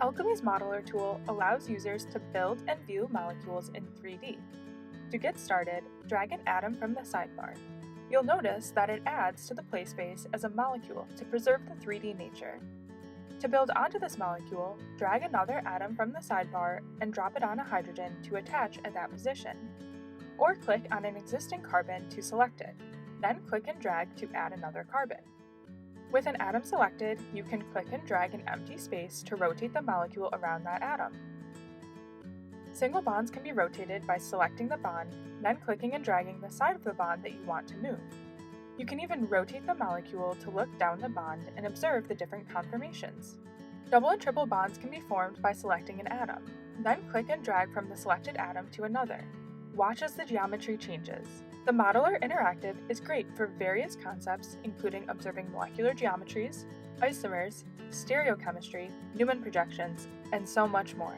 Alchemie's Modeler tool allows users to build and view molecules in 3D. To get started, drag an atom from the sidebar. You'll notice that it adds to the play space as a molecule to preserve the 3D nature. To build onto this molecule, drag another atom from the sidebar and drop it on a hydrogen to attach at that position. Or click on an existing carbon to select it, then click and drag to add another carbon. With an atom selected, you can click and drag an empty space to rotate the molecule around that atom. Single bonds can be rotated by selecting the bond, then clicking and dragging the side of the bond that you want to move. You can even rotate the molecule to look down the bond and observe the different conformations. Double and triple bonds can be formed by selecting an atom, then click and drag from the selected atom to another. Watch as the geometry changes. The Modeler Interactive is great for various concepts, including observing molecular geometries, isomers, stereochemistry, Newman projections, and so much more.